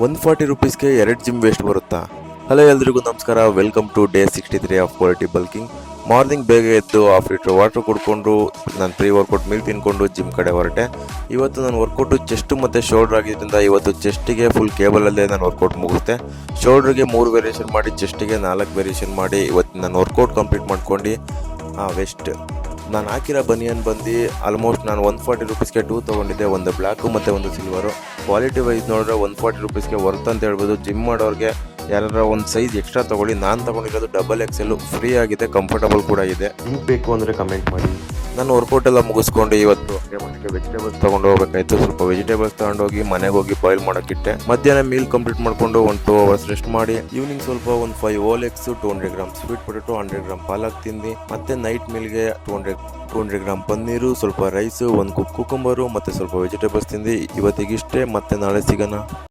140 ರುಪೀಸ್ಗೆ 2 gym waste ಬರುತ್ತಾ? Hello ಎಲ್ರಿಗೂ ನಮಸ್ಕಾರ, welcome to day 63 of quality bulking. Morning ಬೇಗ ಎದ್ದು ಹಾಫ್ ಲೀಟ್ರ್ ವಾಟರ್ ಕುಡ್ಕೊಂಡು ನಾನು ಪ್ರೀ ವರ್ಕೌಟ್ ಮೀಲ್ ತಿನ್ಕೊಂಡು ಜಿಮ್ ಕಡೆ ಹೊರಟೆ. ಇವತ್ತು ನಾನು ವರ್ಕೌಟು ಚೆಸ್ಟ್ ಮತ್ತು ಶೋಲ್ಡ್ರ್ ಆಗಿದ್ದರಿಂದ ಇವತ್ತು ಚೆಸ್ಟಿಗೆ ಫುಲ್ ಕೇಬಲಲ್ಲೇ ನಾನು ವರ್ಕೌಟ್ ಮುಗಿಸ್ತೆ. ಶೋಲ್ಡ್ರಿಗೆ 3 ವೇರಿಯೇಷನ್ ಮಾಡಿ, ಚೆಸ್ಟಿಗೆ 4 ವೇರಿಯೇಷನ್ ಮಾಡಿ ಇವತ್ತು ನಾನು ವರ್ಕೌಟ್ ಕಂಪ್ಲೀಟ್ ಮಾಡ್ಕೊಂಡು ವೆಸ್ಟ್ ನಾನು ಹಾಕಿರೋ ಬನಿಯನ್ ಬಂದು ಆಲ್ಮೋಸ್ಟ್ ನಾನು 140 ರುಪೀಸ್ಗೆ 2 ತೊಗೊಂಡಿದ್ದೆ, ಒಂದು ಬ್ಲ್ಯಾಕು ಮತ್ತು ಒಂದು ಸಿಲ್ವರು. ಕ್ವಾಲಿಟಿ ವೈಸ್ ನೋಡಿದ್ರೆ 140 ರುಪೀಸ್ಗೆ ವರ್ತ್ ಅಂತ ಹೇಳ್ಬೋದು. ಜಿಮ್ ಮಾಡೋರಿಗೆ ಯಾರ ಒಂದು ಸೈಜ್ ಎಕ್ಸ್ಟ್ರಾ ತೊಗೊಳ್ಳಿ. ನಾನು ತೊಗೊಂಡಿರೋದು XXL, ಫ್ರೀ ಆಗಿದೆ, ಕಂಫರ್ಟಬಲ್ ಕೂಡ ಇದೆ. ಲಿಂಕ್ ಬೇಕು ಅಂದರೆ ಕಮೆಂಟ್ ಮಾಡಿ. ನಾನು ವರ್ಕೌಟ್ ಎಲ್ಲ ಮುಗಿಸ್ಕೊಂಡು ಇವತ್ತು ಮನೆಗೆ ವೆಜಿಟೇಬಲ್ಸ್ ತೊಗೊಂಡು ಹೋಗ್ಬೇಕಾಯ್ತು. ಸ್ವಲ್ಪ ವೆಜಿಟೇಬಲ್ಸ್ ತೊಗೊಂಡೋಗಿ ಮನೆಗೆ ಹೋಗಿ ಬಾಯ್ಲ್ ಮಾಡೋಕ್ಕಿಟ್ಟೆ. ಮಧ್ಯಾಹ್ನ ಮೀಲ್ ಕಂಪ್ಲೀಟ್ ಮಾಡಿಕೊಂಡು 1-2 ಅವರ್ಸ್ ರೆಸ್ಟ್ ಮಾಡಿ ಈವ್ನಿಂಗ್ ಸ್ವಲ್ಪ ಒಂದು 5 ಓಲೆಕ್ಸ್, 200 ಗ್ರಾಮ್ ಸ್ವೀಟ್ ಪೊಟೆಟೊ, 100 ಗ್ರಾಮ್ ಪಾಲಕ್ ತಿಂದು ಮತ್ತೆ ನೈಟ್ ಮೀಲ್ಗೆ 200 ಗ್ರಾಮ್ ಪನ್ನೀರು, ಸ್ವಲ್ಪ ರೈಸು, ಒಂದು ಕುಕ್ಕುಂಬರು ಮತ್ತು ಸ್ವಲ್ಪ ವೆಜಿಟೇಬಲ್ಸ್ ತಿಂದು ಇವತ್ತಿಗಿಷ್ಟೇ. ಮತ್ತೆ ನಾಳೆ ಸಿಗೋಣ.